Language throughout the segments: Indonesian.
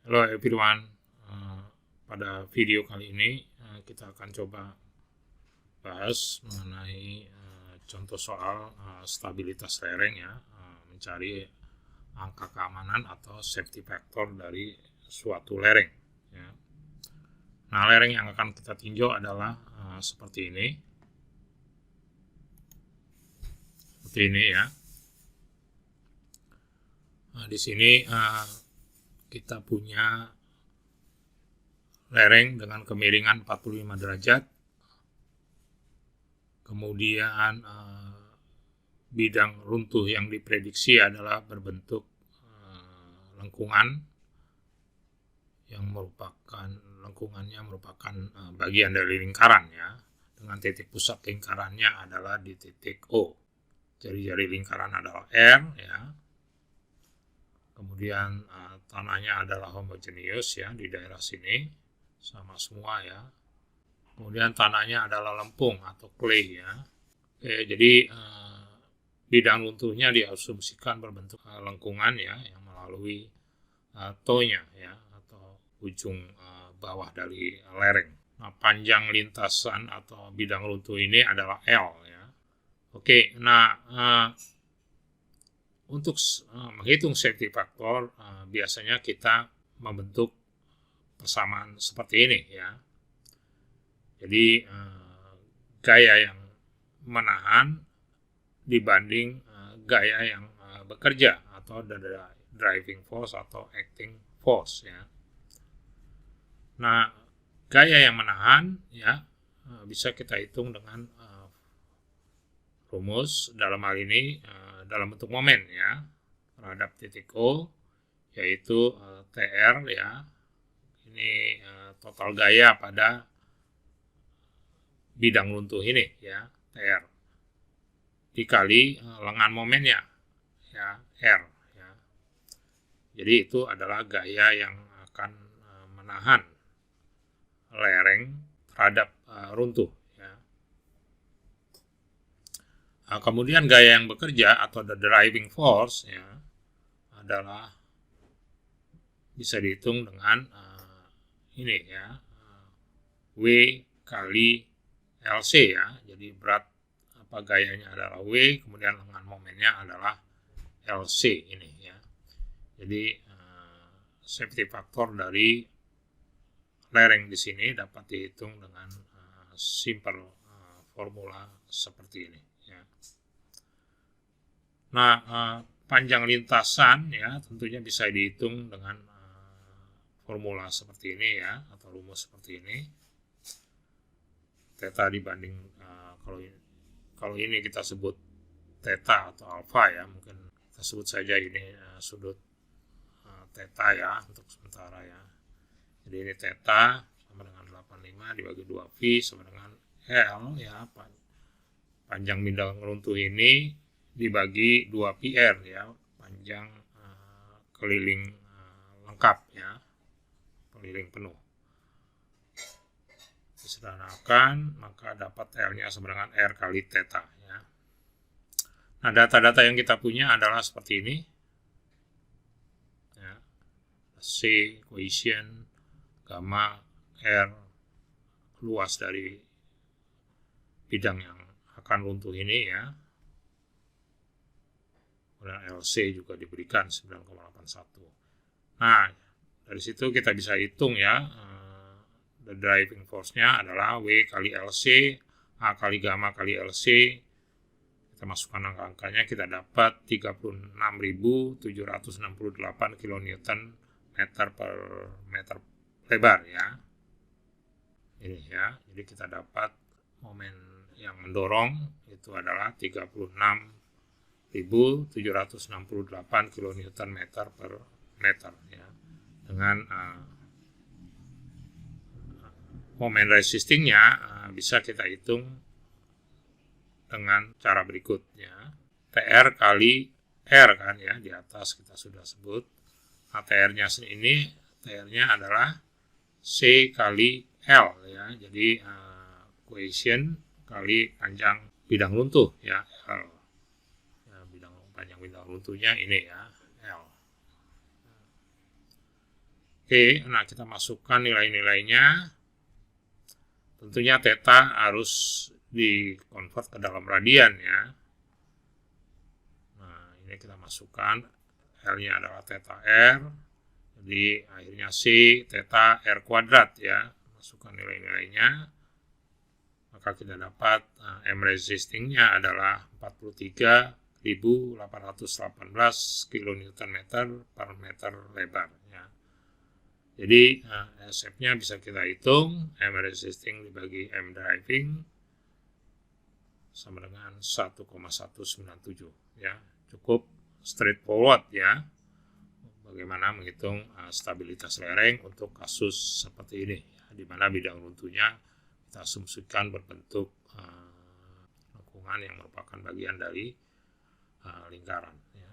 Halo everyone. Pada video kali ini kita akan coba bahas mengenai contoh soal stabilitas lereng ya, mencari angka keamanan atau safety factor dari suatu lereng ya. Nah, lereng yang akan kita tinjau adalah seperti ini ya. Nah, di sini kita punya lereng dengan kemiringan 45 derajat, kemudian bidang runtuh yang diprediksi adalah berbentuk lengkungan yang lengkungannya merupakan bagian dari lingkaran ya, dengan titik pusat lingkarannya adalah di titik O. Jari-jari lingkaran adalah R ya. Kemudian tanahnya adalah homogeneous ya, di daerah sini sama semua ya. Kemudian tanahnya adalah lempung atau clay ya. Oke, jadi bidang runtuhnya diasumsikan berbentuk lengkungan ya, yang melalui toe-nya ya, atau ujung bawah dari lereng. Nah, panjang lintasan atau bidang runtuh ini adalah L ya. Oke, nah untuk menghitung safety factor biasanya kita membentuk persamaan seperti ini ya. Jadi gaya yang menahan dibanding gaya yang bekerja atau driving force atau acting force ya. Nah, gaya yang menahan ya bisa kita hitung dengan rumus dalam hal ini dalam bentuk momen ya terhadap titik O, yaitu TR ya. Ini total gaya pada bidang runtuh ini ya, TR, dikali lengan momennya ya, R ya. Jadi itu adalah gaya yang akan menahan lereng terhadap runtuh ya. Nah, kemudian gaya yang bekerja atau the driving force ya adalah bisa dihitung dengan ini ya, W kali LC ya. Jadi berat apa gayanya adalah W, kemudian lengan momennya adalah LC ini ya. Jadi safety factor dari lereng di sini dapat dihitung dengan simple formula seperti ini ya. Nah, panjang lintasan ya tentunya bisa dihitung dengan formula seperti ini ya, atau rumus seperti ini. Theta dibanding kalau ini kita sebut theta atau alpha ya, mungkin kita sebut saja ini sudut theta ya untuk sementara ya. Jadi ini theta sama dengan 85 dibagi 2 V sama dengan L ya, panjang bidang runtuh ini dibagi 2 PR ya, panjang keliling lengkap ya, keliling penuh. Disederhanakan, maka dapat L-nya sama dengan R kali theta ya. Nah, data-data yang kita punya adalah seperti ini ya. C, cohesion, gamma, R, luas dari bidang yang akan runtuh ini ya. Kemudian LC juga diberikan 9,81. Nah, dari situ kita bisa hitung ya, the driving force-nya adalah W kali LC, A kali gamma kali LC. Kita masukkan angka-angkanya, kita dapat 36.768 kN meter per meter lebar ya. Ini ya, jadi kita dapat momen yang mendorong itu adalah 36.768 kN meter per meter ya. Dengan momen resistingnya bisa kita hitung dengan cara berikutnya. TR kali R kan ya, di atas kita sudah sebut. Nah, TR-nya ini, TR-nya adalah C kali L ya. Jadi cohesion kali panjang bidang runtuh ya, L. Ya, panjang bidang runtuhnya ini ya, L. Oke, nah kita masukkan nilai-nilainya. Tentunya theta harus di-convert ke dalam radian ya. Nah, ini kita masukkan, L-nya adalah theta R, jadi akhirnya C theta R kuadrat ya. Masukkan nilai-nilainya, maka kita dapat M resistingnya adalah 43.818 kN per meter lebar ya. Jadi SF-nya bisa kita hitung, M resisting dibagi M driving sama dengan 1,197 ya. Cukup straightforward ya. Bagaimana menghitung stabilitas lereng untuk kasus seperti ini ya, di mana bidang runtuhnya kita asumsikan berbentuk lengkungan yang merupakan bagian dari lingkaran ya.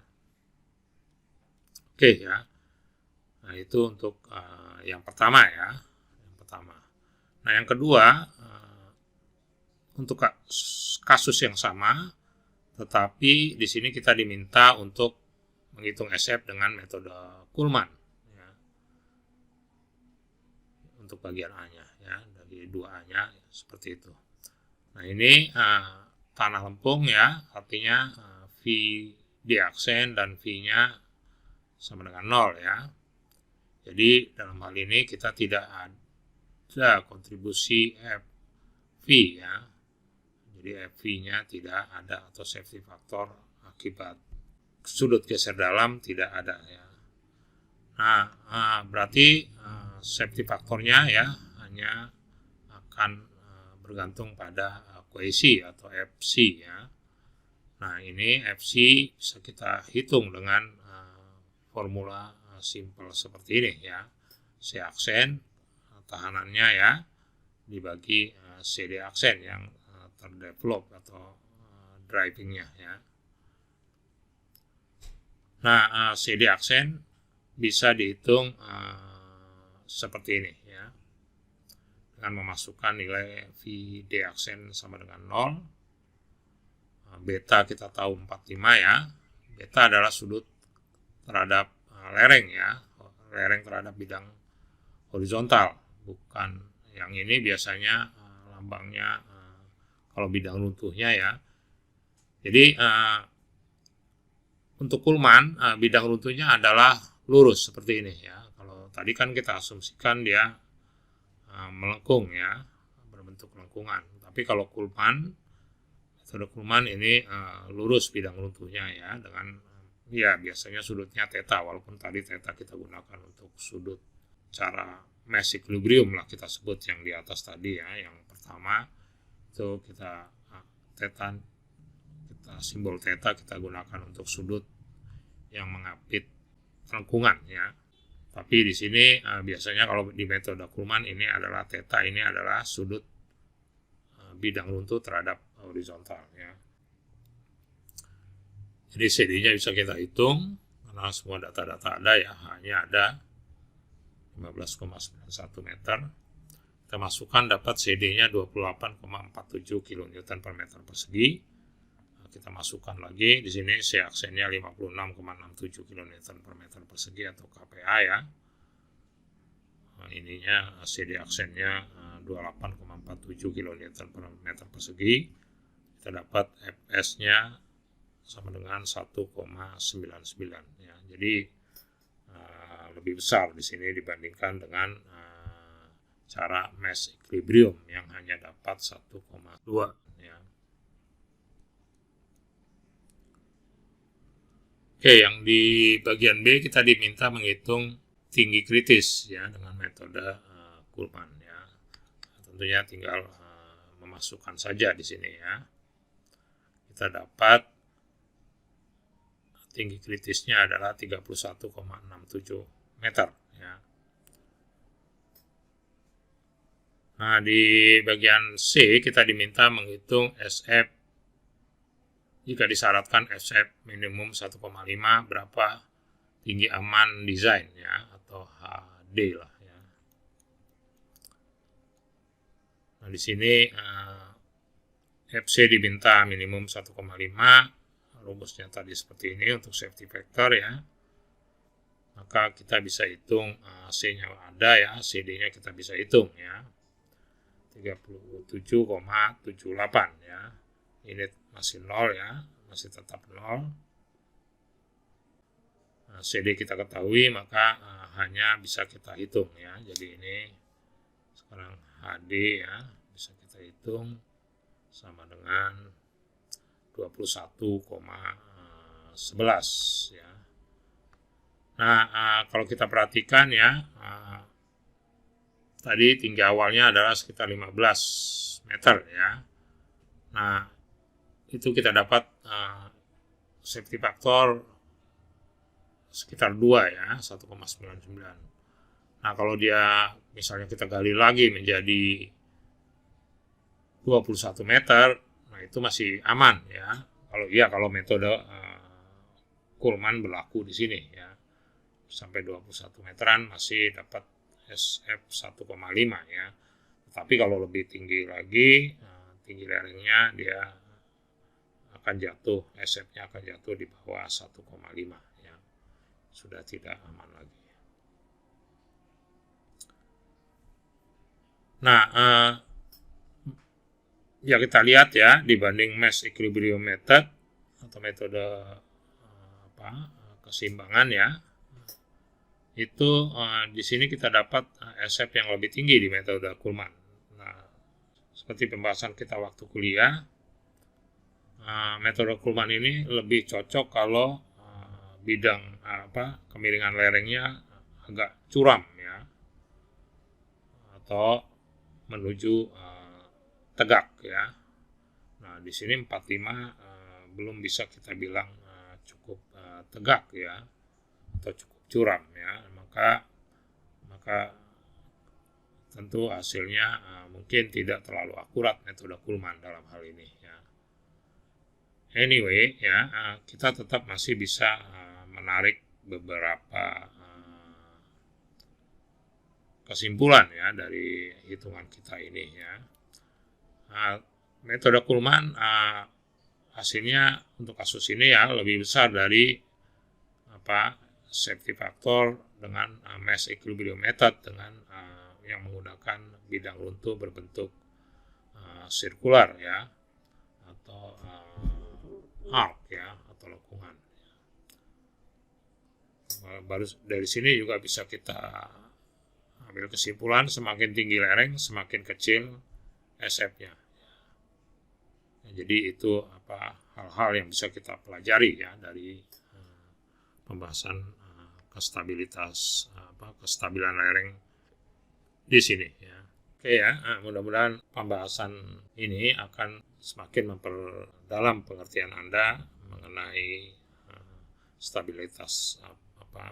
Oke ya. Nah, itu untuk yang pertama ya. Yang pertama. Nah, yang kedua, untuk kasus yang sama, tetapi di sini kita diminta untuk menghitung SF dengan metode Kuhlmann. Ya. Untuk bagian A-nya, ya, dari 2A-nya, ya, seperti itu. Nah, ini tanah lempung ya, artinya V di aksen dan V-nya sama dengan 0 ya. Jadi dalam hal ini kita tidak ada kontribusi FV ya. Jadi FV-nya tidak ada atau safety factor akibat sudut geser dalam tidak ada ya. Nah, berarti safety faktornya ya hanya akan bergantung pada koesi atau FC ya. Nah, ini FC bisa kita hitung dengan formula simple seperti ini ya. C aksen tahanannya ya dibagi CD aksen yang terdevelop atau drivingnya ya. Nah, CD aksen bisa dihitung seperti ini ya. Dengan memasukkan nilai VD aksen sama dengan 0. Beta kita tahu 45 ya. Beta adalah sudut terhadap lereng ya, lereng terhadap bidang horizontal, bukan yang ini biasanya lambangnya kalau bidang runtuhnya ya. Jadi untuk Kuhlmann bidang runtuhnya adalah lurus seperti ini ya. Kalau tadi kan kita asumsikan dia melengkung ya, berbentuk lengkungan. Tapi kalau Kuhlmann, metode Kuhlmann ini lurus bidang runtuhnya ya, dengan ya biasanya sudutnya theta, walaupun tadi theta kita gunakan untuk sudut cara mesh equilibrium lah kita sebut yang di atas tadi ya. Yang pertama itu kita theta, simbol theta kita gunakan untuk sudut yang mengapit lengkungan ya. Tapi di sini biasanya kalau di metode Kuhlmann ini adalah theta, ini adalah sudut bidang runtuh terhadap horizontal ya. Jadi CD-nya bisa kita hitung karena semua data-data ada ya, hanya ada 15,91 meter. Kita masukkan dapat CD-nya 28,47 kN per meter persegi. Kita masukkan lagi di sini C aksennya 56,67 kN per meter persegi atau KPA ya. Ininya CD aksennya 28,47 kN per meter persegi. Kita dapat FS-nya sama dengan 1,99 ya. Jadi lebih besar di sini dibandingkan dengan cara mesh equilibrium yang hanya dapat 1,2 ya. Oke, yang di bagian B kita diminta menghitung tinggi kritis ya dengan metode Kuhlmann ya. Tentunya tinggal memasukkan saja di sini ya. Kita dapat tinggi kritisnya adalah 31,67 meter ya. Nah, di bagian C kita diminta menghitung SF jika disyaratkan SF minimum 1,5 berapa tinggi aman desain ya, atau HD lah ya. Nah, di sini FC diminta minimum 1,5. Rumusnya tadi seperti ini untuk safety factor ya. maka kita bisa hitung C-nya ada ya, CD-nya kita bisa hitung ya. 37,78 ya. Ini masih 0 ya, masih tetap 0. CD kita ketahui, maka hanya bisa kita hitung ya. Jadi ini sekarang HD ya, bisa kita hitung sama dengan 21,11 ya. Nah, kalau kita perhatikan ya, tadi tinggi awalnya adalah sekitar 15 meter ya. Nah, itu kita dapat safety factor sekitar 2 ya, 1,99. Nah, kalau dia misalnya kita gali lagi menjadi 21 meter, nah itu masih aman ya. Kalau metode Kuhlmann berlaku di sini ya. Sampai 21 meteran masih dapat SF 1,5 ya. Tapi kalau lebih tinggi lagi, tinggi lerengnya dia akan jatuh, SF-nya akan jatuh di bawah 1,5 ya. Sudah tidak aman lagi. Nah, ya kita lihat ya, dibanding mass equilibrium method atau metode keseimbangan ya, itu di sini kita dapat SF yang lebih tinggi di metode Kuhlmann. Nah, seperti pembahasan kita waktu kuliah, metode Kuhlmann ini lebih cocok kalau bidang kemiringan lerengnya agak curam ya, atau menuju tegak ya. Nah, di sini 45 belum bisa kita bilang cukup tegak ya, atau cukup curam ya, maka tentu hasilnya mungkin tidak terlalu akurat metode Kuhlmann dalam hal ini ya. Anyway ya, kita tetap masih bisa menarik beberapa kesimpulan ya dari hitungan kita ini ya. Metode Kuhlmann hasilnya untuk kasus ini ya lebih besar dari safety factor dengan mass equilibrium method dengan yang menggunakan bidang runtuh berbentuk sirkular ya, atau arc ya, atau lekungan. Baru dari sini juga bisa kita ambil kesimpulan, semakin tinggi lereng semakin kecil SF-nya. Jadi itu hal-hal yang bisa kita pelajari ya dari pembahasan kestabilan lereng di sini ya. Oke ya, mudah-mudahan pembahasan ini akan semakin memperdalam pengertian Anda mengenai stabilitas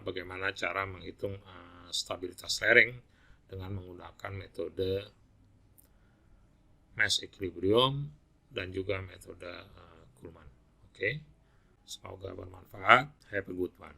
bagaimana cara menghitung stabilitas lereng dengan menggunakan metode mass equilibrium dan juga metode Kuhlmann. Oke. Semoga bermanfaat. Have a good one.